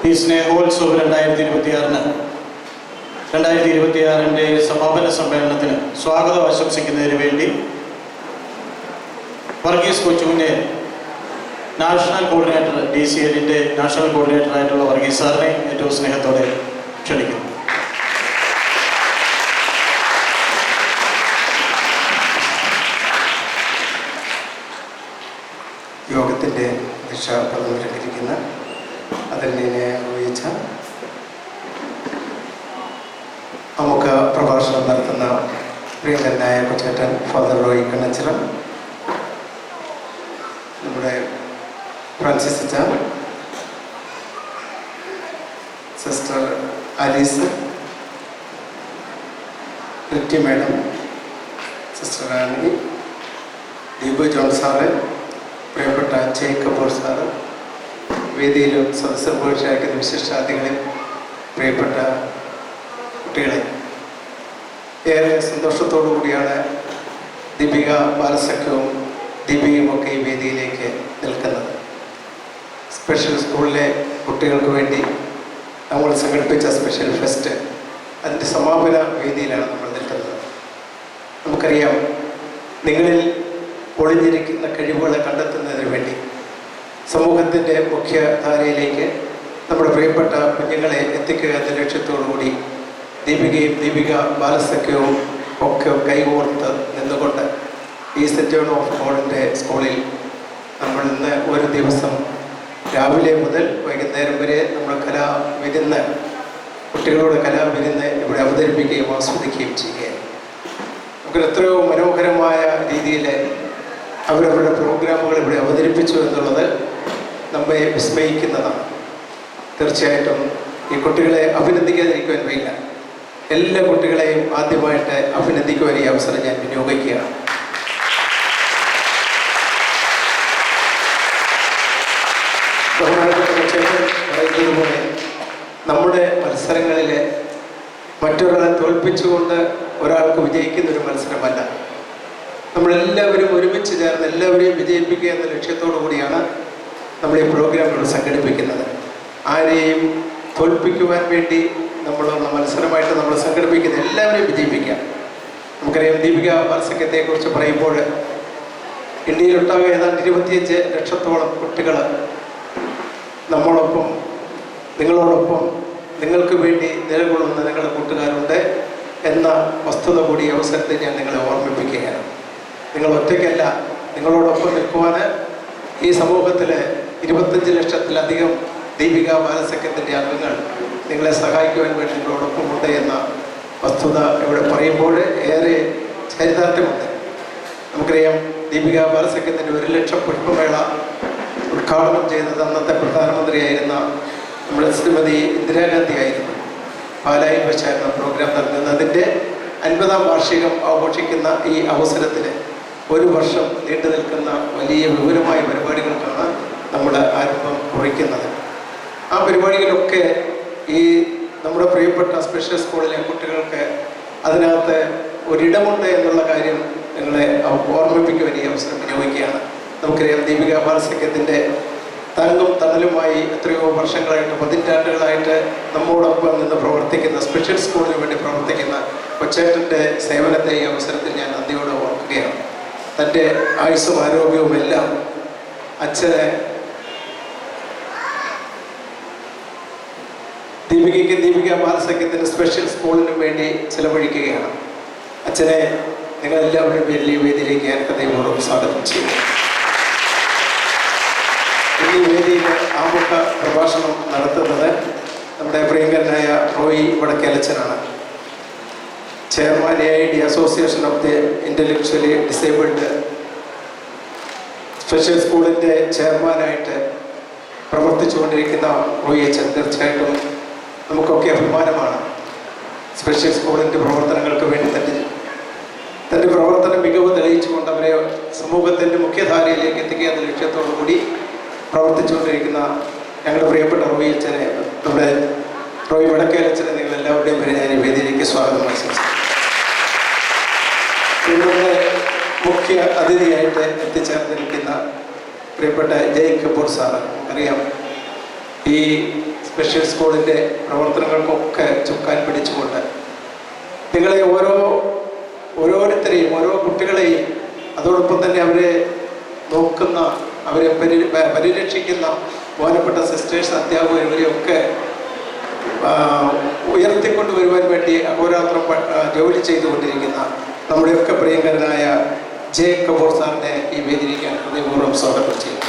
ഈ സ്നേഹോത്സവം 2026 സമാപന സമ്മേളനത്തിന് സ്വാഗതം ആശംസിക്കുന്നതിന് വേണ്ടി വർഗീസ് കൊച്ചുവിനെ നാഷണൽ കോർഡിനേറ്റർ DCLന്റെ നാഷണൽ കോർഡിനേറ്ററായിട്ടുള്ള വർഗീസ് സാറിനെ ഏറ്റവും സ്നേഹത്തോടെ ക്ഷണിക്കുന്നു. യോഗത്തിൻ്റെ രക്ഷാപ്രവർത്തകരിക്കുന്ന അതിനെ വഹിച്ച നമുക്ക് പ്രഭാഷണം നടത്തുന്ന പ്രിയങ്കരനായ കൊച്ചേട്ടൻ ഫാദർ റോയി കണ്ണച്ചിറ, നമ്മുടെ ഫ്രാൻസിസ് അച്ഛ, sister Alice, Ritty madam, sister Rani, Deepu John sir, പ്രിയപ്പെട്ട കപൂർ സാറ്, വേദിയിലും സദസ്സ പുരുഷാക്കുന്ന വിശിഷ്ടാതിഥികളെ, പ്രിയപ്പെട്ട കുട്ടികളെ, ഏറെ സന്തോഷത്തോടു കൂടിയാണ് ദീപിക ബാലസഖ്യവും ദീപികയുമൊക്കെ ഈ വേദിയിലേക്ക് നിൽക്കുന്നത്. സ്പെഷ്യൽ സ്കൂളിലെ കുട്ടികൾക്ക് വേണ്ടി നമ്മൾ സംഘടിപ്പിച്ച സ്പെഷ്യൽ ഫെസ്റ്റ് അതിൻ്റെ സമാപന വേദിയിലാണ് നമ്മൾ നിൽക്കുന്നത്. നമുക്കറിയാം, നിങ്ങളിൽ ഒളിഞ്ഞിരിക്കുന്ന കഴിവുകളെ കണ്ടെത്തുന്നതിന് വേണ്ടി സമൂഹത്തിൻ്റെ മുഖ്യധാരയിലേക്ക് നമ്മുടെ പ്രിയപ്പെട്ട കുഞ്ഞുങ്ങളെ എത്തിക്കുക എന്ന ലക്ഷ്യത്തോടുകൂടി ദീപികയും ദീപിക ബാലസഖ്യവും ഒക്കെ കൈകോർത്ത് നിന്നുകൊണ്ട് ഈ സെൻറ് ജോൺ ഓഫ് ഗോഡിൻ്റെ സ്കൂളിൽ നമ്മൾ ഇന്ന് ഒരു ദിവസം രാവിലെ മുതൽ വൈകുന്നേരം വരെ നമ്മൾ കലാവിരുന്ന്, കുട്ടികളോട് കലാവിരുന്ന് ഇവിടെ അവതരിപ്പിക്കുകയും ആസ്വദിക്കുകയും ചെയ്യുകയാണ്. നമുക്ക് എത്രയോ മനോഹരമായ രീതിയിൽ അവരവരുടെ പ്രോഗ്രാമുകൾ ഇവിടെ അവതരിപ്പിച്ചു എന്നുള്ളത് നമ്മെ വിസ്മയിക്കുന്നതാണ്. തീർച്ചയായിട്ടും ഈ കുട്ടികളെ അഭിനന്ദിക്കാതിരിക്കുവാൻ വയ്യ. എല്ലാ കുട്ടികളെയും ആദ്യമായിട്ട് അഭിനന്ദിക്കുവാൻ ഈ അവസരം ഞാൻ വിനിയോഗിക്കുകയാണ്. പറയുന്നതുപോലെ നമ്മുടെ മത്സരങ്ങളിൽ മറ്റൊരാളെ തോൽപ്പിച്ചുകൊണ്ട് ഒരാൾക്ക് വിജയിക്കുന്നൊരു മത്സരമല്ല. നമ്മളെല്ലാവരും ഒരുമിച്ച് ചേർന്ന് എല്ലാവരെയും വിജയിപ്പിക്കുക എന്ന ലക്ഷ്യത്തോടു കൂടിയാണ് നമ്മൾ ഈ പ്രോഗ്രാമുകൾ സംഘടിപ്പിക്കുന്നത്. ആരെയും തോൽപ്പിക്കുവാൻ വേണ്ടി നമ്മളുള്ള മത്സരമായിട്ട് നമ്മൾ സംഘടിപ്പിക്കുന്ന എല്ലാവരെയും വിജയിപ്പിക്കുക. നമുക്കറിയാം, ദീപിക ബാലസഖ്യത്തെക്കുറിച്ച് പറയുമ്പോൾ ഇന്ത്യയിലൊട്ടാകെ ഏതാണ്ട് 25 ലക്ഷത്തോളം കുട്ടികൾ നമ്മളൊപ്പം, നിങ്ങളോടൊപ്പം, നിങ്ങൾക്ക് വേണ്ടി നിലകൊള്ളുന്ന നിങ്ങളുടെ കൂട്ടുകാരുണ്ട് എന്ന വസ്തുത കൂടി അവസരത്തിൽ ഞാൻ നിങ്ങളെ ഓർമ്മിപ്പിക്കുകയാണ്. നിങ്ങൾ ഒറ്റയ്ക്കല്ല, നിങ്ങളോടൊപ്പം നിൽക്കുവാൻ ഈ സമൂഹത്തിൽ 25 ലക്ഷത്തിലധികം ദീപിക ബാലസഖ്യത്തിൻ്റെ അംഗങ്ങൾ നിങ്ങളെ സഹായിക്കുവാൻ വേണ്ടി നിങ്ങളോടൊപ്പമുണ്ട് എന്ന വസ്തുത ഇവിടെ പറയുമ്പോൾ ഏറെ ചരിതാർത്ഥ്യമുണ്ട്. നമുക്കറിയാം, ദീപിക ബാലസഖ്യത്തിൻ്റെ 1 ലക്ഷം പുഷ്പമേള ഉദ്ഘാടനം ചെയ്തത് അന്നത്തെ പ്രധാനമന്ത്രിയായിരുന്ന നമ്മുടെ ശ്രീമതി ഇന്ദിരാഗാന്ധി ആയിരുന്നു. പാലായിൽ വെച്ചായിരുന്നു പ്രോഗ്രാം നടത്തുന്നത്. അതിൻ്റെ 50ാം വാർഷികം ആഘോഷിക്കുന്ന ഈ അവസരത്തിൽ 1 വർഷം നീണ്ടു നിൽക്കുന്ന വലിയ വിപുലമായ പരിപാടികൾക്കാണ് നമ്മൾ ആരംഭം കുറിക്കുന്നത്. ആ പരിപാടികളൊക്കെ ഈ നമ്മുടെ പ്രിയപ്പെട്ട സ്പെഷ്യൽ സ്കൂളിലെ കുട്ടികൾക്ക് അതിനകത്ത് ഒരിടമുണ്ട് എന്നുള്ള കാര്യം നിങ്ങളെ ഓർമ്മിപ്പിക്കുവാൻ ഈ അവസരം വിനിയോഗിക്കുകയാണ്. നമുക്കറിയാം, ദീപിക ബാലസഖ്യത്തിൻ്റെ താങ്ങും തണലുമായി എത്രയോ വർഷങ്ങളായിട്ട്, പതിറ്റാണ്ടുകളായിട്ട് നമ്മോടൊപ്പം നിന്ന് പ്രവർത്തിക്കുന്ന, സ്പെഷ്യൽ സ്കൂളിന് വേണ്ടി പ്രവർത്തിക്കുന്ന കൊച്ചേട്ടൻ്റെ സേവനത്തെ ഈ അവസരത്തിൽ ഞാൻ നന്ദിയോടെ ഓർക്കുകയാണ്. തൻ്റെ ആയുസ്സും ആരോഗ്യവും എല്ലാം അച്ഛനെ ദീപിക ബാലസഖ്യത്തിൻ്റെ സ്പെഷ്യൽ സ്കൂളിന് വേണ്ടി ചിലവഴിക്കുകയാണ്. അച്ഛനെ നിങ്ങളെല്ലാവരും വലിയ വേദിയിലേക്ക് ഞാൻ ദൈവപൂർവ്വം സ്വാഗതം ചെയ്യും. ഈ വേദിയിൽ ആമുഖ പ്രഭാഷണം നടത്തുന്നത് നമ്മുടെ പ്രിയങ്കരനായ റോയി വടക്കേലച്ചനാണ്. Chairman AID association of the intellectually disabled special സ്കൂളിൻ്റെ ചെയർമാനായിട്ട് പ്രവർത്തിച്ചുകൊണ്ടിരിക്കുന്ന റോയി അച്ഛൻ തീർച്ചയായിട്ടും നമുക്കൊക്കെ അഭിമാനമാണ്. സ്പെഷ്യൽ സ്കൂളിൻ്റെ പ്രവർത്തനങ്ങൾക്ക് വേണ്ടി തൻ്റെ പ്രവർത്തന മികവ് തെളിയിച്ചുകൊണ്ട് അവരെ സമൂഹത്തിൻ്റെ മുഖ്യധാരയിലേക്ക് എത്തിക്കുക എന്ന ലക്ഷ്യത്തോടു കൂടി പ്രവർത്തിച്ചുകൊണ്ടിരിക്കുന്ന ഞങ്ങളുടെ പ്രിയപ്പെട്ട റോയി അച്ഛനെ, നമ്മുടെ റോയി വടക്കേലച്ചനെ നിങ്ങൾ എല്ലാവരുടെയും പേര് ഞാൻ ഈ വേദിയിലേക്ക് സ്വാഗതം ആശംസിക്കുന്നു. നമ്മുടെ മുഖ്യ അതിഥിയായിട്ട് എത്തിച്ചേർന്നിരിക്കുന്ന പ്രിയപ്പെട്ട കപൂർ സാറ്, നമുക്കറിയാം ഈ സ്പെഷ്യൽ സ്കൂളിൻ്റെ പ്രവർത്തനങ്ങൾക്കൊക്കെ ചുക്കാൻ പിടിച്ചുകൊണ്ട് നിങ്ങളെ ഓരോരുത്തരെയും ഓരോ കുട്ടികളെയും അതോടൊപ്പം തന്നെ അവരെ നോക്കുന്ന അവരെ പരിരക്ഷിക്കുന്ന ബഹുമാനപ്പെട്ട സിസ്റ്റേഴ്സ് അധ്യാപകർ ഇവരെയൊക്കെ ഉയർത്തിക്കൊണ്ടുവരുവാൻ വേണ്ടി അഹോരാത്രം ജോലി ചെയ്തുകൊണ്ടിരിക്കുന്ന നമ്മുടെയൊക്കെ പ്രിയങ്കരനായ ജെ കപൂർ സാറിനെ ഈ വേദിയിലേക്ക് ഹൃദയപൂർവ്വം സ്വാഗതം ചെയ്യുന്നു.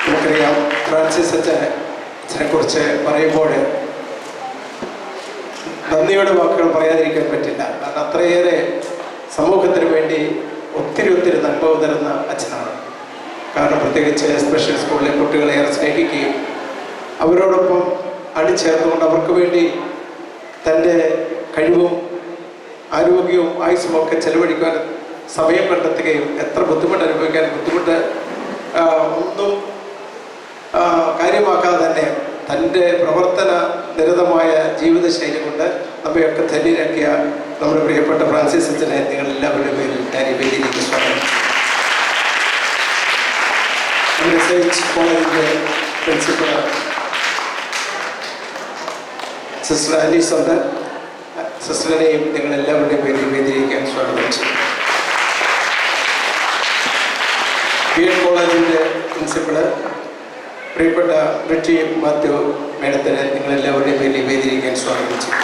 നമുക്കറിയാം ഫ്രാൻസിസ് അച്ഛനെ കുറിച്ച് പറയുമ്പോൾ നന്ദിയുടെ വാക്കുകൾ പറയാതിരിക്കാൻ പറ്റില്ല. കാരണം അത്രയേറെ സമൂഹത്തിന് വേണ്ടി ഒത്തിരി നന്മ തരുന്ന അച്ഛനാണ്. കാരണം പ്രത്യേകിച്ച് സ്പെഷ്യൽ സ്കൂളിലെ കുട്ടികളെ ഏറെ സ്നേഹിക്കുകയും അവരോടൊപ്പം അണിചേർന്നുകൊണ്ട് അവർക്ക് വേണ്ടി തൻ്റെ കഴിവും ആരോഗ്യവും ആയുസ്സും ഒക്കെ ചെലവഴിക്കാൻ സമയം കണ്ടെത്തുകയും എത്ര ബുദ്ധിമുട്ട് അനുഭവിക്കാൻ ബുദ്ധിമുട്ട് ഒന്നും കാര്യമാക്കാതെ തന്നെ തൻ്റെ പ്രവർത്തന നിരതമായ ജീവിതശൈലി കൊണ്ട് നമ്മയൊക്കെ ധന്യരാക്കിയ നമ്മുടെ പ്രിയപ്പെട്ട ഫ്രാൻസിസ് അച്ഛനെ നിങ്ങളെല്ലാവരുടെ പേരിൽ ഞാൻ ഈ വേദിയിലേക്ക് സ്വാഗതം. കോളേജിൻ്റെ പ്രിൻസിപ്പൽ സിസ്റ്റർ ആലീസ് ഉണ്ട്. സിസ്റ്ററിനെയും നിങ്ങളെല്ലാവരുടെയും പേരിൽ വേദിയിലേക്ക് സ്വാഗതം ചെയ്യും. BEd കോളേജിൻ്റെ പ്രിൻസിപ്പള് പ്രിയപ്പെട്ട റിറ്റി മാത്യു മേഡത്തിന് നിങ്ങളെല്ലാവരുടെയും പേരിൽ വേദിയിലേക്ക് സ്വാഗതം ചെയ്യും.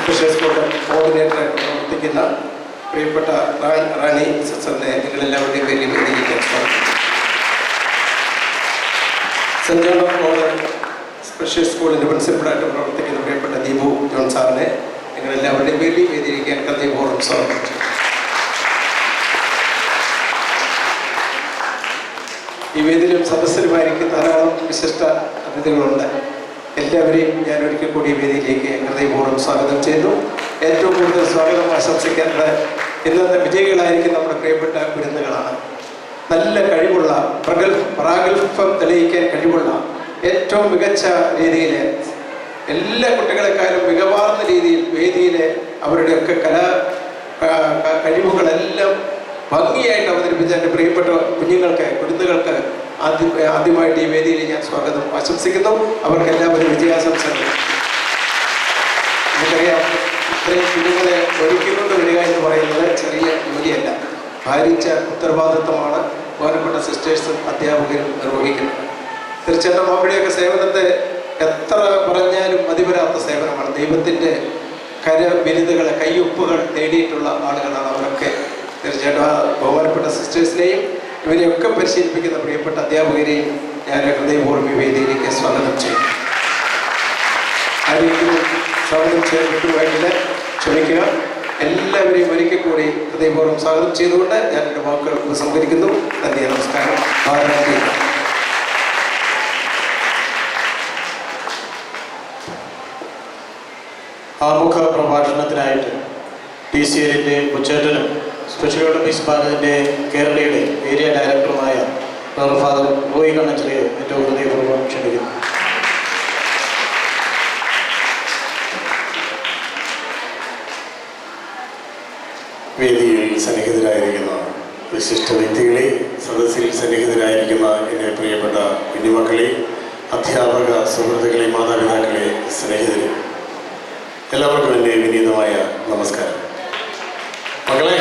സ്പെഷ്യൽ സ്കൂൾ കോർഡിനേറ്ററായിട്ട് പ്രവർത്തിക്കുന്ന പ്രിയപ്പെട്ട റാണി സിസ്റ്ററിനെ നിങ്ങളെല്ലാവരുടെയും പേരിൽ വേദിയിലേക്ക് സ്വാഗതം ചെയ്യും. Saint John of college special സ്കൂളിൻ്റെ പ്രിൻസിപ്പളായിട്ട് പ്രവർത്തിക്കുന്ന പ്രിയപ്പെട്ട ദീപു ജോൺ സാറിനെ നിങ്ങളെല്ലാവരുടെയും പേരിൽ വേദിയിലേക്ക് ഹൃദയപൂർവ്വം സ്വാഗതം ചെയ്യും. ഈ വേദിയിലും സദസ്സിലുമായിരിക്കും ധാരാളം വിശിഷ്ട അതിഥികളുണ്ട്. എല്ലാവരെയും ഞാൻ ഒരിക്കൽ കൂടി ഈ വേദിയിലേക്ക് ഹൃദയപൂർവ്വം സ്വാഗതം ചെയ്തു. ഏറ്റവും കൂടുതൽ സ്വാഗതം ആശംസിക്കേണ്ടത് ഇന്നത്തെ വിജയികളായിരിക്കും നമ്മുടെ പ്രിയപ്പെട്ട വിരുന്നുകളാണ്. നല്ല കഴിവുള്ള പ്രാഗൽഭ്യം തെളിയിക്കാൻ കഴിവുള്ള ഏറ്റവും മികച്ച രീതിയിൽ എല്ലാ കുട്ടികളെക്കാളും മികവാർന്ന രീതിയിൽ വേദിയിലെ അവരുടെയൊക്കെ കഴിവുകളെല്ലാം ഭംഗിയായിട്ട് അവതരിപ്പിച്ച എൻ്റെ പ്രിയപ്പെട്ട കുരുന്നുകൾക്ക് ആദ്യമായിട്ട് ഈ വേദിയിൽ ഞാൻ സ്വാഗതം ആശംസിക്കുന്നു. അവർക്ക് എല്ലാവരും വിജയാശംസകൾ. നമുക്കറിയാം, ഇത്രയും കുഞ്ഞുങ്ങളെ ഒരുക്കിക്കൊണ്ട് വരിക എന്ന് പറയുന്നത് ചെറിയ ജോലിയല്ല, ഭാരിച്ച ഉത്തരവാദിത്വമാണ് ബഹുമാനപ്പെട്ട സിസ്റ്റേഴ്സും അധ്യാപകരും നിർവഹിക്കുന്നത്. തീർച്ചയായിട്ടും അവിടെയൊക്കെ സേവനത്തെ എത്ര പറഞ്ഞാലും മതിവരാത്ത സേവനമാണ്. ദൈവത്തിൻ്റെ കരവിരുതുകളെ കയ്യൊപ്പുകൾ നേടിയിട്ടുള്ള ആളുകളാണ് അവരൊക്കെ. തീർച്ചയായിട്ടും ആ ബഹുമാനപ്പെട്ട സിസ്റ്റേഴ്സിനെയും ഇവരെയൊക്കെ പരിശീലിപ്പിക്കുന്ന പ്രിയപ്പെട്ട അധ്യാപകരെയും ഞാൻ ഹൃദയപൂർവ്വം ഈ വേദിയിലേക്ക് സ്വാഗതം ചെയ്യും. ആരെങ്കിലും സ്വാഗതം ചെയ്തിട്ടുണ്ടെങ്കിൽ ക്ഷമിക്കുക. എല്ലാവരെയും ഒരിക്കൽ കൂടി ഹൃദയപൂർവ്വം സ്വാഗതം ചെയ്തുകൊണ്ട് ഞാൻ എൻ്റെ വാക്കുകൾ ഉപസംഹരിക്കുന്നു. നന്ദി, നമസ്കാരം. ആമുഖ പ്രഭാഷണത്തിനായിട്ട് TCLൻ്റെ ഉച്ചേട്ടനും സ്പെഷ്യൽ ഒളിമ്പിക്സ് ഭാരതിൻ്റെ കേരളയുടെ ഏരിയ ഡയറക്ടറുമായ ഫാദർ റോയി കണ്ണച്ചലെ ഏറ്റവും ഹൃദയപൂർവ്വം ക്ഷണിക്കുന്നു. വേദിയിൽ സന്നിഹിതരായിരിക്കുന്ന വിശിഷ്ട വ്യക്തികളെ, സദസ്സിൽ സന്നിഹിതരായിരിക്കുന്ന എൻ്റെ പ്രിയപ്പെട്ട കുഞ്ഞുമക്കളെ, അധ്യാപക സുഹൃത്തുക്കളെ, മാതാപിതാക്കളെ, സ്നേഹിതരെ, എല്ലാവർക്കും എൻ്റെ വിനീതമായ നമസ്കാരം. മക്കളെ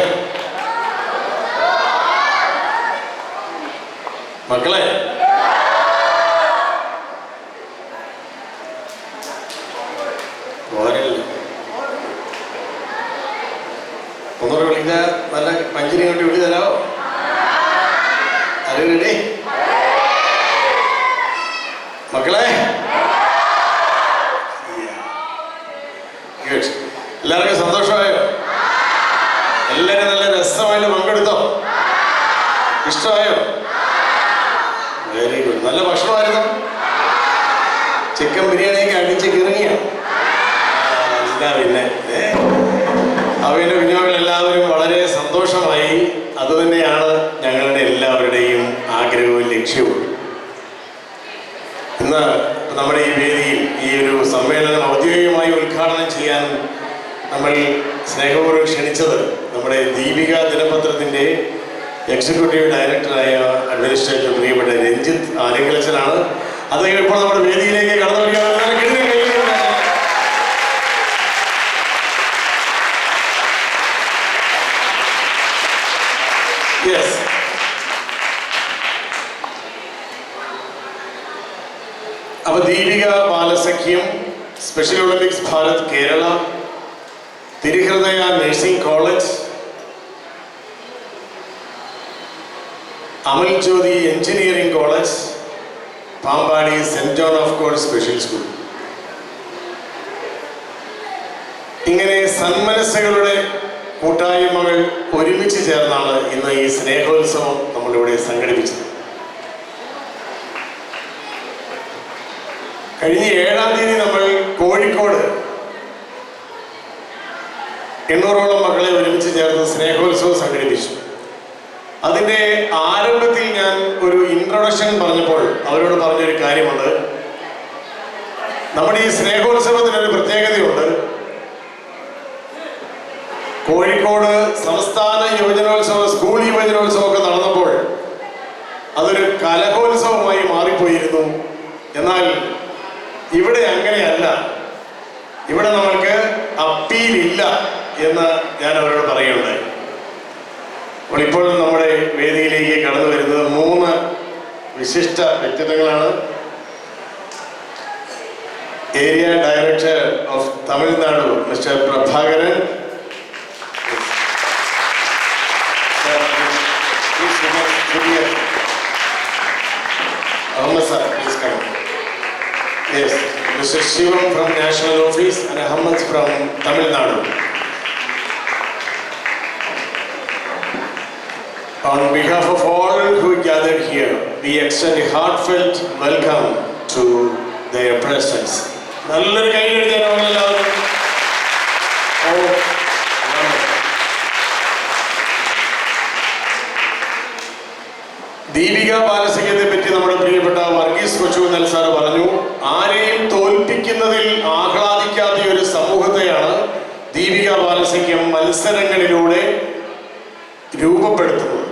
ഒന്നുകൂടെ വിളിച്ചാൽ നല്ല പഞ്ചിനെ കൊണ്ട് വിളി തരാമോ? അത് റെഡി? മക്കളെ എല്ലാവർക്കും സന്തോഷമായോ? എല്ലാവരും നല്ല രസമായിട്ട് പങ്കെടുത്തോ? ഇഷ്ടമായോ? Very good. നല്ല ഭക്ഷണമായിരുന്നു. ചിക്കൻ ബിരിയാണിയൊക്കെ അടിച്ച് കിറങ്ങിയോ? എന്താ പിന്നെ അവയുടെ കുഞ്ഞുമക്കൾ എല്ലാവരും വളരെ സന്തോഷമായി. അതുതന്നെയാണ് ഞങ്ങളുടെ എല്ലാവരുടെയും ആഗ്രഹവും ലക്ഷ്യവും. ഇന്ന് നമ്മുടെ ഈ വേദിയിൽ ഈ ഒരു സമ്മേളനം ഔദ്യോഗികമായി ഉദ്ഘാടനം ചെയ്യാൻ നമ്മൾ സ്നേഹപൂർവ്വം ക്ഷണിച്ചത് നമ്മുടെ ദീപിക ദിനപത്രത്തിൻ്റെ എക്സിക്യൂട്ടീവ് ഡയറക്ടറായ അഡ്മിനിസ്ട്രേറ്റർ പ്രിയപ്പെട്ട രഞ്ജിത്ത് ആലിംഗലച്ചനാണ്. അദ്ദേഹം ഇപ്പോൾ നമ്മുടെ വേദിയിലേക്ക് കടന്നു വരികയാണ്. യെസ്, അപ്പോൾ Deepika Balasakhyam, special Olympics Bharat Kerala, Thiruhridaya nursing college, Amal Jyothi engineering college, Pampady saint John of God special school, ഇങ്ങനെ സന്മനസ്സുകളുടെ കൂട്ടായ്മകൾ ഒരുമിച്ച് ചേർന്നാണ് ഇന്ന് ഈ സ്നേഹോത്സവം നമ്മളിവിടെ സംഘടിപ്പിച്ചത്. കഴിഞ്ഞ 7-ാം തീയതി നമ്മൾ കോഴിക്കോട് 800ഓളം മക്കളെ ഒരുമിച്ച് ചേർന്ന് സ്നേഹോത്സവം സംഘടിപ്പിച്ചു. അതിൻ്റെ ആരംഭത്തിൽ ഞാൻ ഒരു ഇൻട്രൊഡക്ഷൻ പറഞ്ഞപ്പോൾ അവരോട് പറഞ്ഞൊരു കാര്യമുണ്ട്. നമ്മുടെ ഈ സ്നേഹോത്സവത്തിനൊരു പ്രത്യേകതയുണ്ട്. കോഴിക്കോട് സംസ്ഥാന യുവജനോത്സവം, സ്കൂൾ യുവജനോത്സവമൊക്കെ നടന്നപ്പോൾ അതൊരു കലഹോത്സവമായി മാറിപ്പോയിരുന്നു. എന്നാൽ ഇവിടെ അങ്ങനെയല്ല. ഇവിടെ നമ്മൾക്ക് അപ്പീലില്ല എന്ന് ഞാൻ അവരോട് പറയുകയുണ്ടായി. അപ്പോൾ ഇപ്പോൾ നമ്മുടെ വേദിയിലേക്ക് കടന്നു വരുന്നത് 3 വിശിഷ്ട വ്യക്തിത്വങ്ങളാണ്. Area director of Tamil Nadu mister Prabhakaran, Ahmed sir, please come. Yes, Mr. Shivam from National Office and Ahmed from Tamil Nadu. On behalf of all who gathered here, we extend a heartfelt welcome to their presence. നല്ലൊരു കൈ എഴുതിയാണ് എല്ലാവരും. ദീപിക ബാലസഖ്യത്തെ പറ്റി നമ്മുടെ പ്രിയപ്പെട്ട Varghese Kochukunnel sir പറഞ്ഞു. ആരെയും തോൽപ്പിക്കുന്നതിൽ ആഹ്ലാദിക്കാത്ത ഒരു സമൂഹത്തെയാണ് ദീപിക ബാലസഖ്യം മത്സരങ്ങളിലൂടെ രൂപപ്പെടുത്തുന്നത്.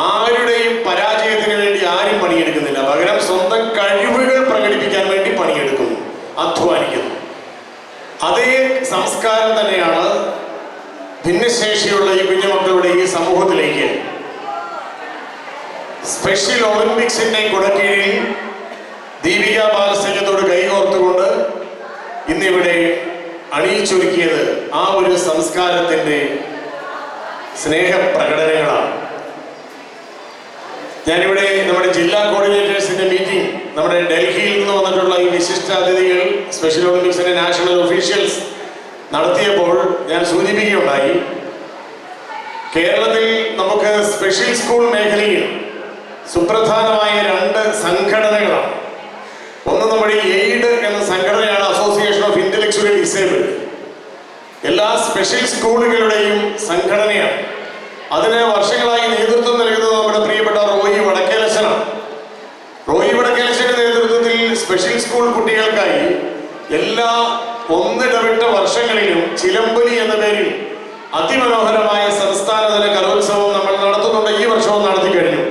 ആരുടെയും പരാജയത്തിന് വേണ്ടി ആരും പണിയെടുക്കുന്നില്ല, പകരം സ്വന്തം കഴിവുകൾ പ്രകടിപ്പിക്കാൻ വേണ്ടി പണിയെടുക്കുന്നു, അധ്വാനിക്കുന്നു. അതേ സംസ്കാരം തന്നെയാണ് ഭിന്നശേഷിയുള്ള ഈ കുഞ്ഞുമക്കളുടെ ഈ സമൂഹത്തിലേക്ക് സ്പെഷ്യൽ ഒളിമ്പിക്സിന്റെ കുടക്കീഴിൽ ദീപിക ബാലസഖ്യത്തോട് കൈകോർത്തുകൊണ്ട് ഇന്നിവിടെ അണിയിച്ചൊരുക്കിയത് ആ ഒരു സംസ്കാരത്തിന്റെ സ്നേഹപ്രകടനങ്ങളാണ്. ഞാനിവിടെ നമ്മുടെ ജില്ലാ കോർഡിനേറ്റേഴ്സിന്റെ മീറ്റിംഗ്, നമ്മുടെ ഡൽഹിയിൽ നിന്ന് വന്നിട്ടുള്ള ഈ വിശിഷ്ടാതിഥികൾ, സ്പെഷ്യൽ ഒളിമ്പിക്സിന്റെ നാഷണൽ ഒഫീഷ്യൽസ് നടത്തിയപ്പോൾ ഞാൻ സൂചിപ്പിക്കുകയുണ്ടായി, കേരളത്തിൽ നമുക്ക് സ്പെഷ്യൽ സ്കൂൾ മേഖലയിൽ സുപ്രധാനമായ 2 സംഘടനകളാണ്. ഒന്ന് നമ്മുടെ എയ്ഡ് എന്ന സംഘടനയാണ്, അസോസിയേഷൻ ഓഫ് ഇന്റലക്ച്വലി ഡിസേബിൾഡ്. എല്ലാ സ്പെഷ്യൽ സ്കൂളുകളുടെയും സംഘടനയാണ്. അതിന് വർഷങ്ങളായി നേതൃത്വം നൽകുന്നത് നമ്മുടെ പ്രിയപ്പെട്ട റോയി വടക്കേലച്ചനാണ്. റോയി വടക്കേലച്ചന്റെ നേതൃത്വത്തിൽ സ്പെഷ്യൽ സ്കൂൾ കുട്ടികൾക്കായി എല്ലാ 1 ഇടവിട്ട വർഷങ്ങളിലും ചിലമ്പൊലി എന്ന പേരിൽ അതിമനോഹരമായ സംസ്ഥാനതല കലോത്സവം നമ്മൾ നടത്തുന്നുണ്ട്. ഈ വർഷവും നടത്തി കഴിഞ്ഞു.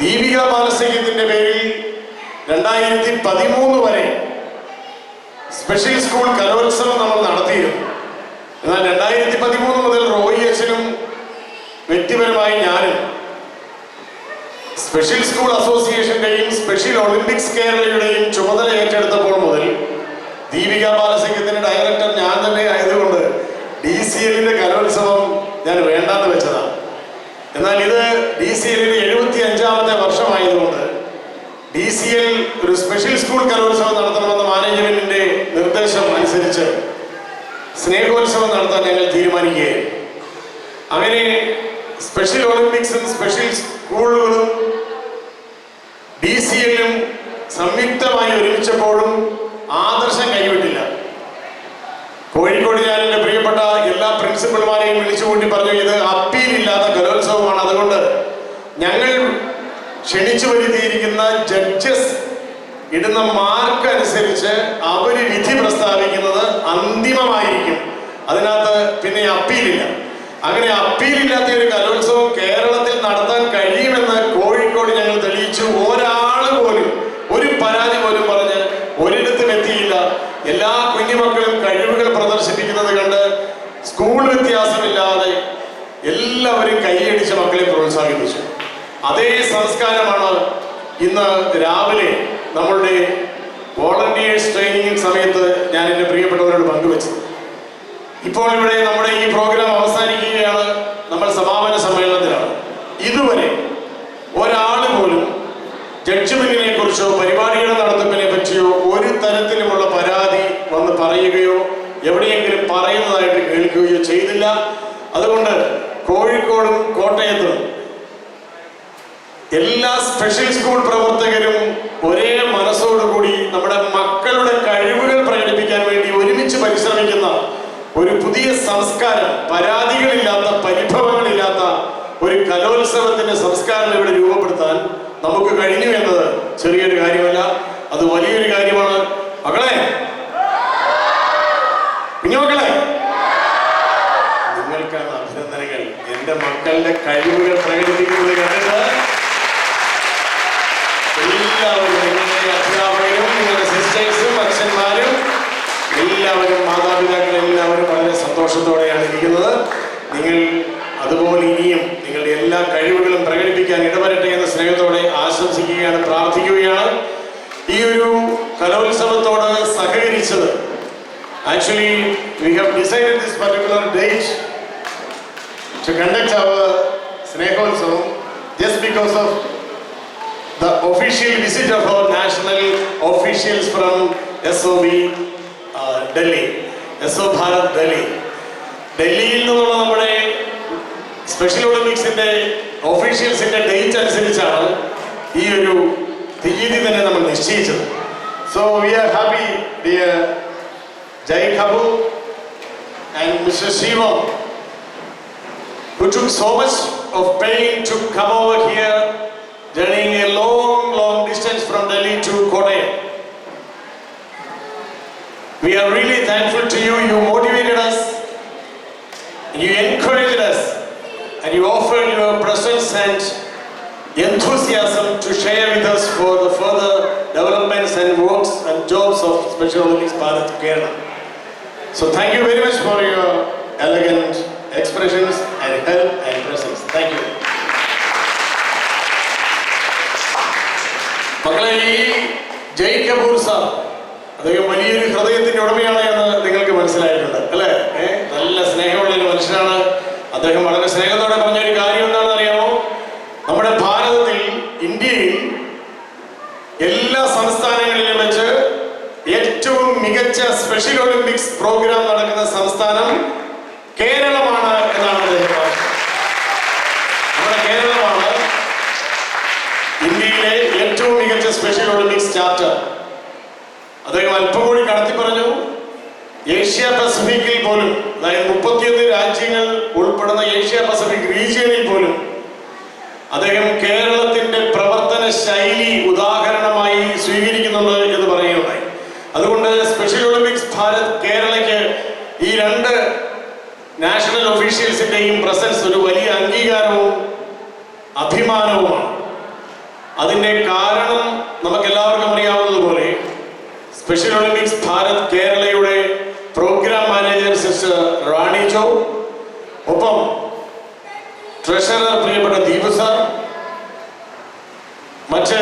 ദീപിക ബാലസഖ്യത്തിന്റെ പേരിൽ 2013 വരെ സ്പെഷ്യൽ സ്കൂൾ കലോത്സവം നമ്മൾ നടത്തിയിരുന്നു. എന്നാൽ 2013 മുതൽ റോയി അച്ഛനും വ്യക്തിപരമായി ഞാനും സ്പെഷ്യൽ സ്കൂൾ അസോസിയേഷന്റെയും സ്പെഷ്യൽ ഒളിമ്പിക്സ് കേരളയുടെയും ചുമതല ഏറ്റെടുത്തപ്പോൾ മുതൽ ദീപിക ബാലസഖ്യത്തിന്റെ ഡയറക്ടർ ഞാൻ തന്നെ ആയതുകൊണ്ട് DCLന്റെ കലോത്സവം ഞാൻ വേണ്ടാന്ന് വെച്ചതാണ്. എന്നാൽ ഇത് DCLന്റെ 75ാമത്തെ വർഷമായതുകൊണ്ട് DCL ഒരു സ്പെഷ്യൽ സ്കൂൾ കലോത്സവം നടത്തണമെന്ന മാനേജ്മെന്റിന്റെ നിർദ്ദേശം അനുസരിച്ച് സ്നേഹോത്സവം നടത്താൻ ഞങ്ങൾ തീരുമാനിക്കുകയായി. അങ്ങനെ സ്പെഷ്യൽ ഒളിമ്പിക്സും സ്പെഷ്യൽ സ്കൂളുകളും DCLും സംയുക്തമായി ഒരുമിച്ചപ്പോഴും ആദർശം കൈവിട്ടില്ല. കോഴിക്കോട് ഞാൻ എൻ്റെ പ്രിയപ്പെട്ട എല്ലാ പ്രിൻസിപ്പൽമാരെയും വിളിച്ചുകൂട്ടി പറഞ്ഞു, ഇത് അപ്പീലില്ലാത്ത കലോത്സവമാണ്. അതുകൊണ്ട് ഞങ്ങൾ ക്ഷണിച്ചു വരുത്തിയിരിക്കുന്ന ജഡ്ജസ് ഇടുന്ന മാർക്ക് അനുസരിച്ച് അവർ വിധി പ്രസ്താവിക്കുന്നത് അന്തിമമായിരിക്കും. അതിനകത്ത് പിന്നെ അപ്പീലില്ല. അങ്ങനെ അപ്പീലില്ലാത്ത ഒരു കലോത്സവം കേരളത്തിൽ നടത്താൻ കഴിയുമെന്ന് കോഴിക്കോട് ഞങ്ങൾ തെളിയിച്ചു. ഒരാൾ പോലും ഒരു പരാതി പോലും പറഞ്ഞ് ഒരിടത്തും എത്തിയില്ല. എല്ലാ കുഞ്ഞുമക്കളും കഴിവുകൾ പ്രദർശിപ്പിക്കുന്നത് കണ്ട് സ്കൂൾ വ്യത്യാസമില്ലാതെ എല്ലാവരും കൈയടിച്ച മക്കളെ പ്രോത്സാഹിപ്പിച്ചു. അതേ സംസ്കാരമാണ് ഇന്ന് രാവിലെ നമ്മളുടെ വോളണ്ടിയേഴ്സ് ട്രെയിനിങ് സമയത്ത് ഞാൻ എൻ്റെ പ്രിയപ്പെട്ടവരോട് പങ്കുവച്ചത്. ഇപ്പോൾ ഇവിടെ നമ്മുടെ ഈ പ്രോഗ്രാം അവസാനിക്കുകയാണ്. നമ്മൾ സമാപന സമ്മേളനത്തിലാണ്. ഇതുവരെ ഒരാൾ പോലും ജഡ്ജ്മെന്റിനെ കുറിച്ചോ പരിപാടിയുടെ നടത്തിപ്പിനെ പറ്റിയോ ഒരു തരത്തിലുമുള്ള പരാതി വന്ന് പറയുകയോ എവിടെയെങ്കിലും പറയുന്നതായിട്ട് കേൾക്കുകയോ ചെയ്തില്ല. അതുകൊണ്ട് കോഴിക്കോടും കോട്ടയത്തും എല്ലാ സ്പെഷ്യൽ സ്കൂൾ പ്രവർത്തകരും ഒരേ മനസ്സോടുകൂടി നമ്മുടെ മക്കളുടെ കഴിവുകൾ പ്രകടിപ്പിക്കാൻ വേണ്ടി ഒരുമിച്ച് പരിശ്രമിക്കുന്ന ഒരു പുതിയ സംസ്കാരം, പരാതികളില്ലാത്ത പരിഭവങ്ങളില്ലാത്ത ഒരു കലോത്സവത്തിന്റെ സംസ്കാരം ഇവിടെ രൂപപ്പെടുത്താൻ നമുക്ക് കഴിഞ്ഞു എന്നത് ചെറിയൊരു കാര്യമല്ല, അത് വലിയൊരു കാര്യമാണ്. മക്കളെ, കുഞ്ഞുമക്കളെ, നിങ്ങൾക്കാണ് അഭിനന്ദനങ്ങൾ. എന്റെ മക്കളുടെ കഴിവുകൾ പ്രകടിപ്പിക്കുന്നത് കണ്ടിട്ട് എല്ലാവരും, നിങ്ങളുടെ അധ്യാപകരും നിങ്ങളുടെ സിസ്റ്റേഴ്സും അച്ഛന്മാരും എല്ലാവരും, മാതാപിതാക്കൾ എല്ലാവരും വളരെ സന്തോഷത്തോടെയാണ് ഇരിക്കുന്നത്. നിങ്ങൾ അതുപോലെ ഇനിയും നിങ്ങളുടെ എല്ലാ കഴിവുകളും പ്രകടിപ്പിക്കാൻ ഇടവരട്ടെ എന്ന സ്നേഹത്തോടെ ആശംസിക്കുകയാണ്, പ്രാർത്ഥിക്കുകയാണ്. ഈ ഒരു കലോത്സവത്തോട് സഹകരിച്ചത്, actually we have decided this particular date to conduct our Snehotsavam just because of the official visit of our national officials from SOB Delhi, SO Bharat Delhi. ഡൽഹിയിൽ നിന്നുള്ള നമ്മുടെ സ്പെഷ്യൽ ഒളിമ്പിക്സിന്റെ ഒഫീഷ്യൽസിന്റെ ഡേറ്റ് അനുസരിച്ചാണ് ഈ ഒരു തീയതി തന്നെ നമ്മൾ നിശ്ചയിച്ചത്. So we are happy dear Jai Kabu and Mr. Shivam, who took so much of pain to come over here, journeying a long distance from Delhi to Kottayam. We are really thankful to you. You motivated us, you encouraged us, and you offered your presence and enthusiasm to share with us for the further developments and works and jobs of Special Olympics Bharat Kerala. So thank you very much for your elegant expressions and help and presence. Thank you. മക്കളെ, ഈ ജയ് Kapoor sir, അദ്ദേഹം വലിയൊരു ഹൃദയത്തിന്റെ ഉടമയാണ് എന്ന് നിങ്ങൾക്ക് മനസ്സിലായിട്ടുണ്ട് അല്ലേ? നല്ല സ്നേഹമുള്ള ഒരു മനുഷ്യനാണ്. അദ്ദേഹം വളരെ സ്നേഹത്തോടെ പറഞ്ഞൊരു കാര്യം എന്താണെന്ന് അറിയാമോ? നമ്മുടെ ഭാരതത്തിൽ, ഇന്ത്യയിൽ എല്ലാ സംസ്ഥാനങ്ങളിലും വെച്ച് ഏറ്റവും മികച്ച സ്പെഷ്യൽ ഒളിമ്പിക്സ് പ്രോഗ്രാം നടക്കുന്ന സംസ്ഥാനം കേരളമാണ് എന്നാണ് അദ്ദേഹം പറഞ്ഞത്. നമ്മുടെ കേരളമാണ് ഇന്ത്യയിലെ ഏറ്റവും മികച്ച സ്പെഷ്യൽ ഒളിമ്പിക്സ് ചാർട്ടർ. അദ്ദേഹം അല്പം കൂടി കടത്തി പറഞ്ഞു, ഏഷ്യ പസഫിക്കിൽ പോലും, അതായത് 31 രാജ്യങ്ങൾ ഉൾപ്പെടുന്ന ഏഷ്യ പസഫിക് റീജിയനിൽ പോലും അദ്ദേഹം കേരളത്തിന്റെ പ്രവർത്തന ശൈലി ഉദാഹരണമായി സ്വീകരിക്കുന്നുണ്ട് എന്ന് പറയുകയുണ്ടായി. അതുകൊണ്ട് സ്പെഷ്യൽ ഒളിമ്പിക്സ് ഭാരത് കേരളയ്ക്ക് ഈ 2 നാഷണൽ ഒഫീഷ്യൽസിന്റെയും പ്രസൻസ് ഒരു വലിയ അംഗീകാരവും അഭിമാനവുമാണ്. അതിന്റെ കാരണം നമുക്കെല്ലാവർക്കും അറിയാവുന്നതുപോലെ സ്പെഷ്യൽ ഒളിമ്പിക്സ് ഭാരത് കേരളയുടെ പ്രോഗ്രാം മാനേജർ സിസ്റ്റർ റാണി ജോ, ഒപ്പം ട്രഷറർ പ്രിയപ്പെട്ട ദീപു സാർ, മറ്റ്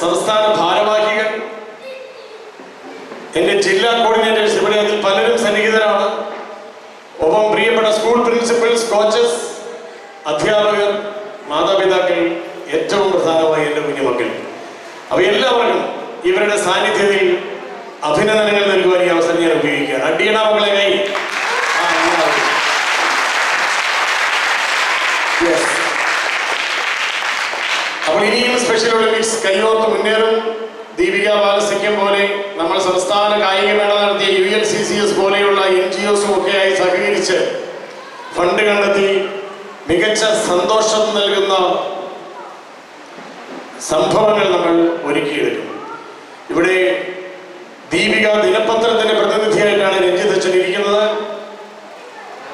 സംസ്ഥാന ഭാരവാഹികൾ, എന്റെ ജില്ലാ കോർഡിനേറ്റേഴ്സ്, ഇവിടെ അതിൽ പലരും സന്നിഹിതരാണ്. ഒപ്പം പ്രിയപ്പെട്ട സ്കൂൾ പ്രിൻസിപ്പൽസ്, കോച്ചസ്, അധ്യാപകർ, മാതാപിതാക്കൾ, ഏറ്റവും പ്രധാനമായി എൻ്റെ കുഞ്ഞുമക്കൾ, അവയെല്ലാവർക്കും ഇവരുടെ സാന്നിധ്യത്തിൽ അഭിനന്ദനങ്ങൾ നൽകുവാൻ ഈ അവസരം ഞാൻ ഉപയോഗിക്കുകയാണ്. അടിയണ മക്കളെ കൈ. അപ്പോൾ ഇനിയും സ്പെഷ്യൽ ഒളിമ്പിക്സ് കൈകോർത്ത് മുന്നേറും. ദീപിക ബാലസഖ്യം പോലെ, നമ്മൾ സംസ്ഥാന കായികമേള നടത്തിയ UNCCS പോലെയുള്ള NGOസും ഒക്കെയായി സഹകരിച്ച് ഫണ്ട് കണ്ടെത്തി മികച്ച സന്തോഷം നൽകുന്ന സംഭവങ്ങൾ നമ്മൾ ഒരുക്കിയെടുക്കും. ഇവിടെ ദീപിക ദിനപത്രത്തിന്റെ പ്രതിനിധിയായിട്ടാണ് രഞ്ജിത്ത് അച്ഛൻ ഇരിക്കുന്നത്.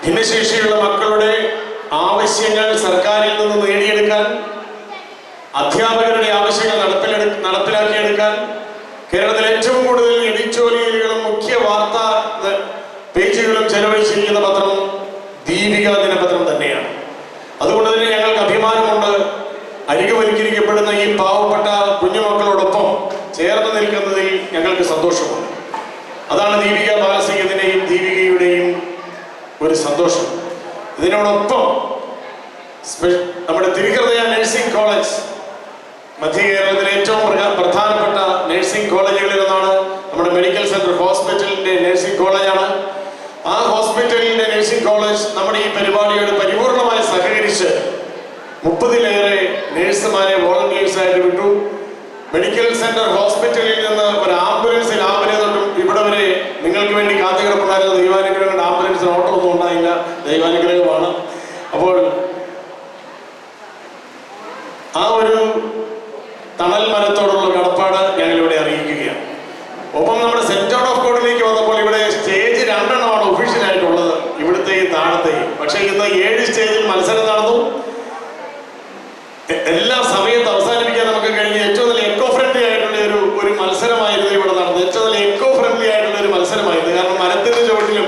ഭിന്നശേഷിയുള്ള മക്കളുടെ ആവശ്യങ്ങൾ സർക്കാരിൽ നിന്ന് നേടിയെടുക്കാൻ, അധ്യാപകരുടെ ആവശ്യങ്ങൾ നടപ്പിലാക്കിയെടുക്കാൻ കേരളത്തിൽ ഏറ്റവും കൂടുതൽ എഡിറ്റോറിയലുകളും മുഖ്യ വാർത്താ പേജുകളും ചെലവഴിച്ചിരിക്കുന്ന പത്രം ദീപിക ദിനപത്രം തന്നെയാണ്. അതുകൊണ്ട് തന്നെ ഞങ്ങൾക്ക് അഭിമാനമുണ്ട്. അരികുവൽക്കരിക്കപ്പെടുന്ന ഈ പാവപ്പെട്ട കുഞ്ഞുമക്കളോടൊപ്പം ചേർന്ന് നിൽക്കുന്നതിൽ ഞങ്ങൾക്ക് സന്തോഷമുണ്ട്. അതാണ് ദീപിക ബാലസിംഗത്തിൻ്റെയും ദീപികയുടെയും ഒരു സന്തോഷം. ഇതിനോടൊപ്പം നമ്മുടെ തിരുഹൃദയ നഴ്സിംഗ് കോളേജ് മധ്യ കേരളത്തിലെ ഏറ്റവും പ്രധാനപ്പെട്ട നഴ്സിംഗ് കോളേജുകളിൽ ഒന്നാണ്. നമ്മുടെ മെഡിക്കൽ സെന്റർ ഹോസ്പിറ്റലിന്റെ നഴ്സിംഗ് കോളേജാണ്. ആ ഹോസ്പിറ്റലിന്റെ നഴ്സിംഗ് കോളേജ് നമ്മുടെ ഈ പരിപാടിയോട് പരിപൂർണമായി സഹകരിച്ച് 30-ലേറെ നഴ്സുമാരെ വോളണ്ടിയേഴ്സായിട്ട് വിട്ടു. മെഡിക്കൽ സെന്റർ ഹോസ്പിറ്റലിൽ നിന്ന് ഒരു ആംബുലൻസ് രാവിലെ തൊട്ടും ഇവിടെ വരെ നിങ്ങൾക്ക് വേണ്ടി കാത്തുകിടപ്പുണ്ടായിരുന്ന ദൈവാനുഗ്രഹങ്ങളുടെ ആംബുലൻസിന് ഓട്ടോ ഒന്നും ഉണ്ടായില്ല. ദൈവാനുഗ്രഹമാണ്. അപ്പോൾ ആ ഒരു തണൽ മരത്തോടുള്ള കടപ്പാട് ഞങ്ങളിവിടെ അറിയിക്കുകയാണ്. ഒപ്പം നമ്മുടെ സെന്റ് ജോൺ ഓഫ് ഗോഡിലേക്ക് വന്നപ്പോൾ ഇവിടെ സ്റ്റേജ് 2 ഒഫീഷ്യലായിട്ടുള്ളത്, ഇവിടുത്തെയും താഴത്തെയും. പക്ഷേ ഇന്ന് 7 സ്റ്റേജിൽ മത്സരം നടന്നു. എല്ലാ സമയത്ത് അവസാനിപ്പിക്കാൻ നമുക്ക് കഴിഞ്ഞ ഏറ്റവും നല്ല എക്കോ ഫ്രണ്ട്ലി ആയിട്ടുള്ള ഒരു മത്സരമായിരുന്നു ഇവിടെ നടന്നത്. ഏറ്റവും നല്ല എക്കോ ഫ്രണ്ട്ലി ആയിട്ടുള്ള ഒരു മത്സരമായിരുന്നു. കാരണം മരത്തിന്റെ ചുവട്ടിലും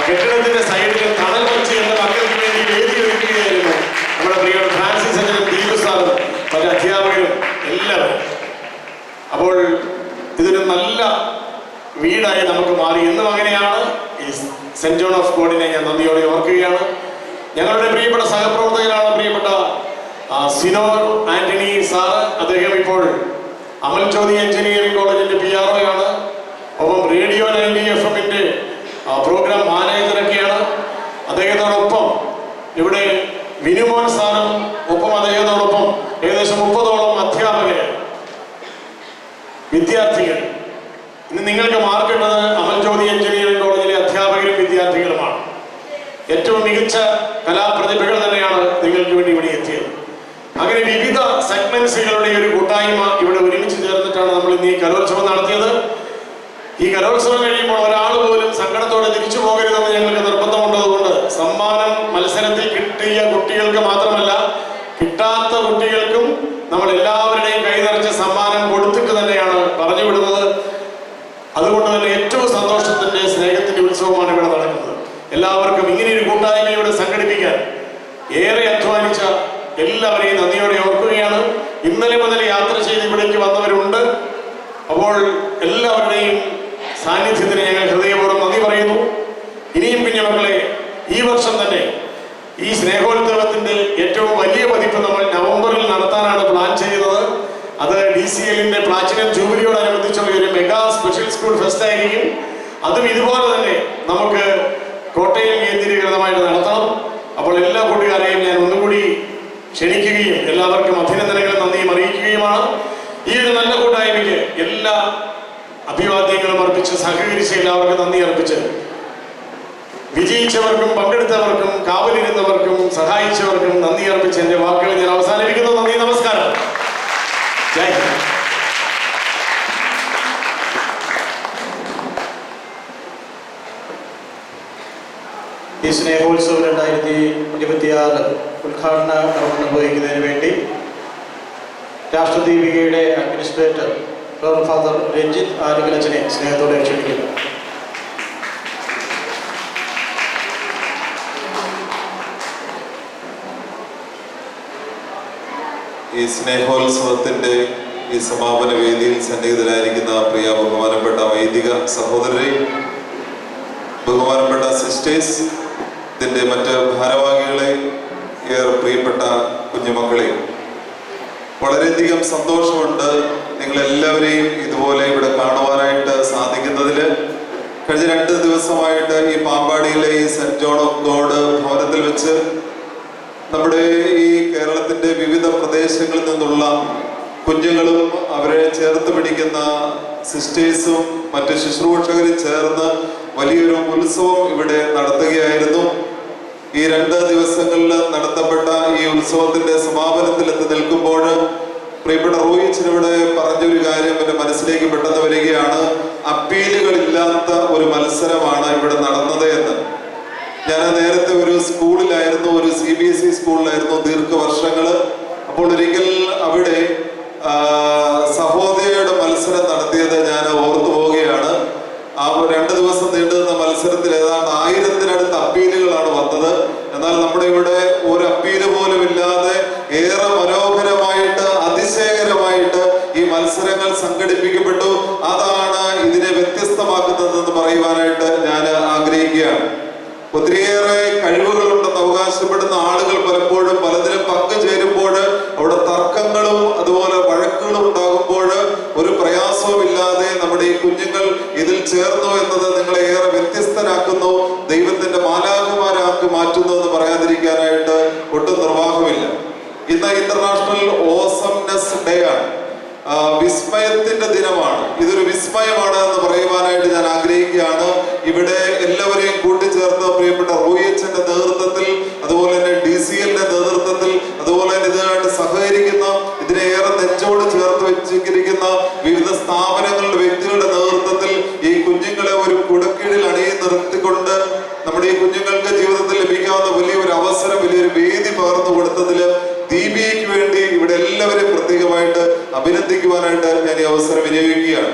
കെട്ടിടത്തിന്റെ സൈഡിലും തണൽ വച്ച് എന്റെ മക്കൾക്ക് വേണ്ടി വേദി ഒരുക്കുകയായിരുന്നു നമ്മുടെ പ്രിയപ്പെട്ട ഫ്രാൻസിസ് അച്ഛനും ദീപു സാറും മറ്റ് അധ്യാപകരും എല്ലാവരും. അപ്പോൾ ഇതൊരു നല്ല വീടായി നമുക്ക് മാറി. എന്നും അങ്ങനെയാണ്. ഈ സെന്റ് ജോൺ ഓഫ് ഗോഡിനെ ഞാൻ നന്ദിയോടെ ഓർക്കുകയാണ്. ഞങ്ങളുടെ പ്രിയപ്പെട്ട സഹപ്രവർത്തകരാണ് പ്രിയപ്പെട്ട സിനോർ ആന്റണി സാറ്. അദ്ദേഹം ഇപ്പോൾ അമൽ ജ്യോതി എഞ്ചിനീയറിംഗ് കോളേജിന്റെ PRO ആണ്. ഒപ്പം റേഡിയോ 90 FM-ന്റെ പ്രോഗ്രാം മാനേജറൊക്കെയാണ്. അദ്ദേഹത്തോടൊപ്പം ഇവിടെ വിനുമോൻ സാറും ഒപ്പം അദ്ദേഹത്തോടൊപ്പം ഏകദേശം 30ഓളം അധ്യാപകര്, വിദ്യാർത്ഥികൾ. ഇന്ന് നിങ്ങൾക്ക് മാർക്കേണ്ടത് അമൽ ജ്യോതി എഞ്ചിനീയറിംഗ് കോളേജിലെ അധ്യാപകരും വിദ്യാർത്ഥികളുമാണ്. ഏറ്റവും മികച്ച കലാപ്രതിഭകൾ തന്നെയാണ് നിങ്ങൾക്ക് വേണ്ടി ഇവിടെ എത്തിയത്. അങ്ങനെ വിവിധ സെഗ്മെന്റ്സുകളുടെ ഒരു കൂട്ടായ്മ ഇവിടെ ഒരുമിച്ച് ചേർന്നിട്ടാണ് നമ്മൾ ഇന്ന് ഈ കലോത്സവം നടത്തിയത്. ഈ കലോത്സവം കഴിയുമ്പോൾ ഒരാൾ പോലും സങ്കടത്തോടെ തിരിച്ചു പോകരുതെന്ന് ഞങ്ങൾക്ക് നിർബന്ധമുള്ളതുകൊണ്ട് സമ്മാനം മത്സരത്തിൽ കിട്ടിയ കുട്ടികൾക്ക് മാത്രമല്ല, കിട്ടാത്ത കുട്ടികൾക്കും നമ്മൾ എല്ലാവരുടെയും കൈനിറച്ച സമ്മാനം കൊടുത്തിട്ട് തന്നെയാണ് പറഞ്ഞു വിടുന്നത്. അതുകൊണ്ട് തന്നെ ഏറ്റവും സന്തോഷത്തിന്റെ സ്നേഹത്തിന്റെ ഉത്സവമാണ് ഇവിടെ നടക്കുന്നത്. എല്ലാവർക്കും ഇങ്ങനെയൊരു കൂട്ടായ്മയോടെ സംഘടിപ്പിക്കാൻ ഏറെ അധ്വാനിച്ച എല്ലാവരെയും നന്ദിയോടെ ഓർക്കുകയാണ്. ഇന്നലെ മുതൽ യാത്ര ചെയ്ത് ഇവിടേക്ക് വന്നവരുണ്ട്. അപ്പോൾ എല്ലാവരുടെയും സാന്നിധ്യത്തിന് ഞങ്ങൾ ഹൃദയപൂർവ്വം നന്ദി പറയുന്നു. ഇനിയും കുഞ്ഞുമക്കളെ, ഈ വർഷം തന്നെ ഈ സ്നേഹോത്സവത്തിന്റെ ഏറ്റവും വലിയ പതിപ്പ് നമ്മൾ നവംബറിൽ നടത്താനാണ് പ്ലാൻ ചെയ്യുന്നത്. അത് DCL-ന്റെ പ്ലാറ്റിനം ജൂബിലിയോടനുബന്ധിച്ചുള്ള ഒരു മെഗാ സ്പെഷ്യൽ സ്കൂൾ ഫെസ്റ്റ് ആയിരിക്കും. അതും ഇതുപോലെ തന്നെ നമുക്ക് കോട്ടയം കേന്ദ്രീകൃതമായിട്ട് നടത്തണം. അപ്പോൾ എല്ലാ കൂട്ടുകാരെയും ഞാൻ ഒന്നുകൂടി ക്ഷണിക്കുകയും എല്ലാവർക്കും അഭിനന്ദനങ്ങളും നന്ദിയും അറിയിക്കുകയുമാണ്. ഈ ഒരു നല്ല കൂട്ടായ്മയ്ക്ക് എല്ലാ അഭിവാദ്യങ്ങളും അർപ്പിച്ച് സഹകരിച്ച എല്ലാവർക്കും നന്ദി അർപ്പിച്ച് വിജയിച്ചവർക്കും പങ്കെടുത്തവർക്കും കാവലിരുന്നവർക്കും സഹായിച്ചവർക്കും നന്ദി അർപ്പിച്ച് എന്റെ വാക്കുകൾ ഞാൻ അവസാനിപ്പിക്കുന്നു. നന്ദി, നമസ്കാരം. ജയ് ഹിന്ദ്. ഈ സ്നേഹോത്സവം 2026 ഉദ്ഘാടന കർമ്മം നിർവഹിക്കുന്നതിന് വേണ്ടി രാഷ്ട്രദീപികയുടെ അഡ്മിനിസ്ട്രേറ്റർ ഫാദർ രഞ്ജിത്ത് ആലുകലച്ചനെ സ്നേഹത്തോടെ ക്ഷണിക്കുന്നു. ഈ സ്നേഹോത്സവത്തിൻ്റെ ഈ സമാപന വേദിയിൽ സന്നിഹിതരായിരിക്കുന്ന പ്രിയ ബഹുമാനപ്പെട്ട വൈദിക സഹോദരരെ, ബഹുമാനപ്പെട്ട സിസ്റ്റേഴ്സ്, ഇതിൻ്റെ മറ്റ് ഭാരവാഹികളെ, ഏറെ പ്രിയപ്പെട്ട കുഞ്ഞുമക്കളെ, വളരെയധികം സന്തോഷമുണ്ട് നിങ്ങളെല്ലാവരെയും ഇതുപോലെ ഇവിടെ കാണുവാനായിട്ട് സാധിക്കുന്നതിൽ. കഴിഞ്ഞ 2 ദിവസമായിട്ട് ഈ പാമ്പാടിയിലെ ഈ സെന്റ് ജോൺ ഓഫ് ഗോഡ് ഭവനത്തിൽ വെച്ച് നമ്മുടെ ഈ കേരളത്തിൻ്റെ വിവിധ പ്രദേശങ്ങളിൽ നിന്നുള്ള കുഞ്ഞുങ്ങളും അവരെ ചേർത്ത് പിടിക്കുന്ന സിസ്റ്റേഴ്സും മറ്റ് ശുശ്രൂഷകരും ചേർന്ന് വലിയൊരു ഉത്സവം ഇവിടെ നടത്തുകയായിരുന്നു. ഈ 2 ദിവസങ്ങളിൽ നടത്തപ്പെട്ട ഈ ഉത്സവത്തിന്റെ സമാപനത്തിൽ എത്തി നിൽക്കുമ്പോൾ പ്രിയപ്പെട്ട റോയിച്ചിനിവിടെ പറഞ്ഞൊരു കാര്യം എൻ്റെ മനസ്സിലേക്ക് പെട്ടെന്ന് വരികയാണ്. അപ്പീലുകളില്ലാത്ത ഒരു മത്സരമാണ് ഇവിടെ നടന്നത് എന്ന്. ഞാൻ നേരത്തെ ഒരു സ്കൂളിലായിരുന്നു, ഒരു CBSE സ്കൂളിലായിരുന്നു ദീർഘവർഷങ്ങൾ. അപ്പോൾ ഒരിക്കൽ അവിടെ സഹോദരിയുടെ മത്സരം നടത്തിയത് ഞാൻ ഓർത്തു പോവുകയാണ്. ആ 2 ദിവസം നീണ്ടുനിന്ന മത്സരത്തിൽ ഏതാണ്ട് 1000-നടുത്ത് അപ്പീലുകളാണ് വന്നത്. എന്നാൽ നമ്മുടെ ഇവിടെ ഒരു അപ്പീല് പോലും ഇല്ലാതെ ഏറെ മനോഹരമായിട്ട് അതിശയകരമായിട്ട് ഈ മത്സരങ്ങൾ സംഘടിപ്പിക്കപ്പെട്ടു. അതാണ് ഇതിനെ വ്യത്യസ്തമാക്കുന്നതെന്ന് പറയുവാനായിട്ട് ഞാൻ ആഗ്രഹിക്കുകയാണ്. ഒത്തിരിയേറെ കഴിവുകളുണ്ടെന്ന് അവകാശപ്പെടുന്ന ആളുകൾ പലപ്പോഴും പലതിലും പങ്കുചേരുമ്പോൾ അവിടെ തർക്കങ്ങളും അതുപോലെ വഴക്കുകളും ഉണ്ടാകുമ്പോൾ ഒരു പ്രയാസവും ഇല്ലാതെ നമ്മുടെ ഈ കുഞ്ഞുങ്ങൾ ഇതിൽ ചേർന്നു എന്നത് നിങ്ങളെ ഏറെ വ്യത്യസ്തരാക്കുന്നു, ദൈവത്തിന്റെ മാലാഖമാരാക്കി മാറ്റുന്നു എന്ന് പറയാതിരിക്കാനായിട്ട് ഒട്ടും നിർവാഹമില്ല. ഇന്ന് ഇന്റർനാഷണൽ ഓസംനെസ് ഡേ ആണ്, വിസ്മയത്തിന്റെ ദിനമാണ്. ഇതൊരു വിസ്മയമാണ് എന്ന് പറയുവാനായിട്ട് ഞാൻ ആഗ്രഹിക്കുകയാണ്. ഇവിടെ എല്ലാവരെയും കൂട്ടിച്ചേർത്ത് പ്രിയപ്പെട്ട റോയിച്ചന്റെ നേതൃത്വത്തിൽ, അതുപോലെ തന്നെ DCLന്റെ നേതൃത്വത്തിൽ, അതുപോലെ തന്നെ ഇതുമായിട്ട് സഹകരിക്കുന്ന, ഇതിനെ ഏറെ നെഞ്ചോട് ചേർത്ത് വെച്ചിരിക്കുന്ന വിവിധ സ്ഥാപനങ്ങളുടെ വ്യക്തികളുടെ നേതൃത്വത്തിൽ ഈ കുഞ്ഞുങ്ങളെ ഒരു കുടക്കീഴിൽ നിർത്തിക്കൊണ്ട് നമ്മുടെ ഈ കുഞ്ഞുങ്ങൾക്ക് ജീവിതത്തിൽ ലഭിക്കാവുന്ന വലിയൊരു അവസരം, വലിയൊരു വേദി പകർന്നു കൊടുത്തതിൽ ദീപികയ്ക്ക് വേണ്ടി ഇവിടെ എല്ലാവരെയും പ്രത്യേകമായിട്ട് അഭിനന്ദിക്കുവാനായിട്ട് ഞാൻ ഈ അവസരം വിനിയോഗിക്കുകയാണ്.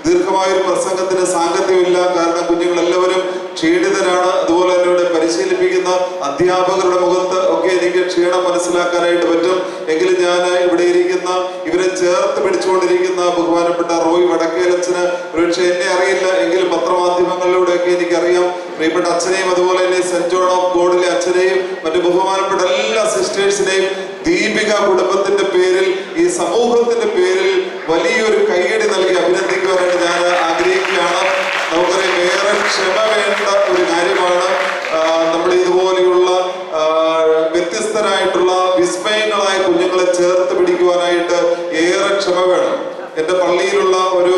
ദീർഘമായൊരു പ്രസംഗത്തിന് സാങ്കത്യമില്ല, കാരണം കുഞ്ഞുങ്ങളെല്ലാവരും ക്ഷീണിതരാണ്. അതുപോലെ തന്നെ ഇവിടെ പരിശീലിപ്പിക്കുന്ന അധ്യാപകരുടെ മുഖത്ത് ഒക്കെ എനിക്ക് ക്ഷീണം മനസ്സിലാക്കാനായിട്ട് പറ്റും. എങ്കിലും ഞാൻ ഇവിടെ ഇരിക്കുന്ന ഇവരെ ചേർത്ത് പിടിച്ചുകൊണ്ടിരിക്കുന്ന ബഹുമാനപ്പെട്ട റോയ് വടക്കേലച്ചന് ഒരുപക്ഷെ എന്നെ അറിയില്ല, എങ്കിലും പത്രമാധ്യമങ്ങളിലൂടെയൊക്കെ എനിക്കറിയാം. പ്രിയപ്പെട്ട അച്ഛനെയും അതുപോലെ തന്നെ സെന്റ് ജോൺ ഓഫ് ഗോഡിലെ അച്ഛനെയും മറ്റു ബഹുമാനപ്പെട്ട എല്ലാ സിസ്റ്റേഴ്സിനെയും ദീപിക കുടുംബത്തിന്റെ പേരിൽ, ഈ സമൂഹത്തിന്റെ പേരിൽ വലിയൊരു കൈയടി നൽകി അഭിനന്ദിക്കുവാനായിട്ട് ഞാൻ ആഗ്രഹിക്കുകയാണ്. നമുക്കറിയാം, ഏറെ ക്ഷമ വേണ്ട ഒരു കാര്യമാണ്. നമ്മുടെ ഇതുപോലെയുള്ള വ്യത്യസ്തരായിട്ടുള്ള വിസ്മയങ്ങളായ കുഞ്ഞുങ്ങളെ ചേർത്ത് പിടിക്കുവാനായിട്ട് ഏറെ ക്ഷമ വേണം. എൻ്റെ പള്ളിയിലുള്ള ഒരു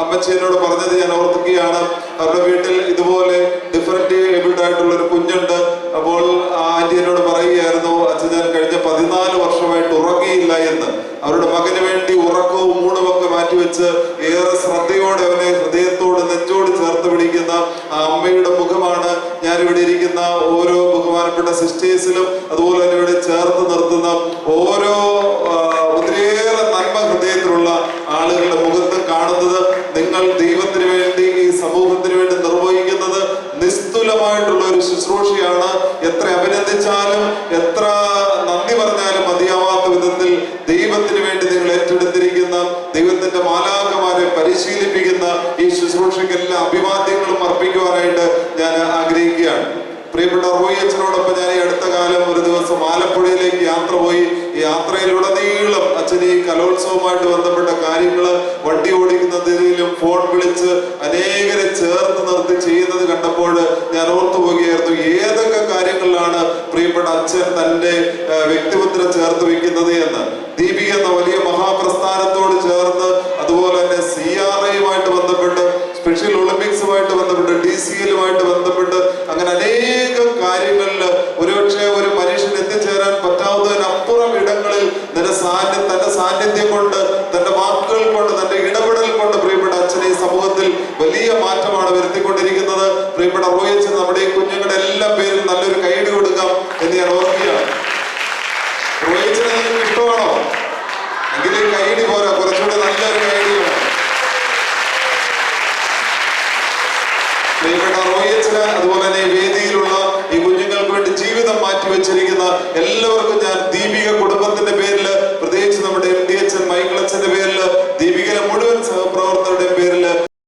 അമ്മച്ചി എന്നോട് പറഞ്ഞത് ഞാൻ ഓർക്കുകയാണ്. അവരുടെ വീട്ടിൽ ഇതുപോലെ ഡിഫറൻറ്റ് ഏബിൾഡ് ആയിട്ടുള്ള ഒരു കുഞ്ഞുണ്ട്. അപ്പോൾ ആന്റി എന്നോട് പറയുകയായിരുന്നു, അച്ഛൻ ഞാൻ കഴിഞ്ഞ 14 വർഷമായിട്ട് ഉറങ്ങിയില്ല എന്ന്. അവരുടെ മകന് വേണ്ടി ഉറക്കവും ഊണുമൊക്കെ മാറ്റിവെച്ച് ഏറെ ശ്രദ്ധയോടെ അവനെ ഹൃദയത്തോട് നെഞ്ചോട് ചേർത്ത് പിടിക്കുന്ന ആ അമ്മയുടെ മുഖമാണ് ഞാനിവിടെ ഇരിക്കുന്ന ഓരോ ബഹുമാനപ്പെട്ട സിസ്റ്റേഴ്സിലും അതുപോലെ തന്നെ ഇവിടെ ചേർത്ത് നിർത്തുന്ന ഓരോ ഒത്തിരിയേറെ നന്മ ഹൃദയത്തിലുള്ള ആളുകളുടെ മുഖത്ത് കാണുന്നത്. നിങ്ങൾ ദൈവത്തിന് വേണ്ടി, ഈ സമൂഹത്തിന് വേണ്ടി നിർവഹിക്കുന്നത് നിസ്തുലമായിട്ടുള്ള ഒരു ശുശ്രൂഷയാണ്. എത്ര അഭിനന്ദിച്ചാലും എത്ര നന്ദി പറഞ്ഞാലും മതിയാവാത്ത വിധത്തിൽ ദൈവത്തിന് വേണ്ടി നിങ്ങൾ ഏറ്റെടുത്തിരിക്കുന്ന, ദൈവത്തിന്റെ മാലാഖമാരെ പരിശീലിപ്പിക്കുന്ന ഈ ശുശ്രൂഷയ്ക്ക് എല്ലാ അഭിവാദ്യങ്ങളും അർപ്പിക്കുവാനായിട്ട് ഞാൻ ആഗ്രഹിക്കുകയാണ്. പ്രിയപ്പെട്ട റോയി അച്ഛനോടൊപ്പം ഞാൻ ഈ അടുത്ത കാലം ഒരു ദിവസം ആലപ്പുഴയിലേക്ക് യാത്ര പോയി. ഈ യാത്രയിലുടനീളം അച്ഛൻ ഈ കലോത്സവമായിട്ട് ബന്ധപ്പെട്ട കാര്യങ്ങൾ വണ്ടി ഓടിക്കുന്നതിലും ഫോൺ വിളിച്ച് അനേകരെ ചേർത്ത് നിർത്തി ചെയ്യുന്നത് കണ്ടപ്പോൾ ഞാൻ ഓർത്തു പോവുകയായിരുന്നു, ഏതൊക്കെ കാര്യങ്ങളിലാണ് പ്രിയപ്പെട്ട അച്ഛൻ തൻ്റെ വ്യക്തിമുദ്ര ചേർത്ത് വെക്കുന്നത് എന്ന്. ദീപിക എന്ന വലിയ മഹാപ്രസ്ഥാനത്തോട് ചേർന്ന്, അതുപോലെ തന്നെ CRIയുമായിട്ട് ബന്ധപ്പെട്ട്, സ്പെഷ്യൽ ഒളിമ്പിക്സുമായിട്ട് ബന്ധപ്പെട്ട്, DCLുമായിട്ട് ബന്ധപ്പെട്ട്, അങ്ങനെ അനേകം കാര്യങ്ങളിൽ ഒരുപക്ഷെ ഒരു മനുഷ്യൻ എത്തിച്ചേരാൻ പറ്റാവുന്നതിനപ്പുറം ഇടങ്ങളിൽ തന്റെ സാന്നിധ്യം കൊണ്ട്, തന്റെ വാക്കുകൾ കൊണ്ട്, തന്റെ ഇടപെടൽ കൊണ്ട് പ്രിയപ്പെട്ട അച്ഛനെ ഈ സമൂഹത്തിൽ വലിയ മാറ്റമാണ് വരുത്തിക്കൊണ്ടിരിക്കുന്നത്. പ്രിയപ്പെട്ട റോയി അച്ഛൻ നമ്മുടെ ഈ കുഞ്ഞുങ്ങളുടെ എല്ലാം പേരിൽ നല്ലൊരു കൈയടി കൊടുക്കാം എന്ന് ഞാൻ ഓർക്കുകയാണ്. റോയി അച്ഛനെ നിങ്ങൾക്ക് ഇഷ്ടമാണോ? എങ്കിലും കൈയടി പോരാ, കുറച്ചുകൂടെ നല്ലൊരു കൈയടി വേണം. പ്രിയപ്പെട്ട റോയി അച്ഛന് അതുപോലെ തന്നെ വേദിയിലുള്ള ഈ കുഞ്ഞുങ്ങൾക്ക് വേണ്ടി ജീവിതം മാറ്റിവെച്ചിരിക്കുന്ന എല്ലാവർക്കും ഞാൻ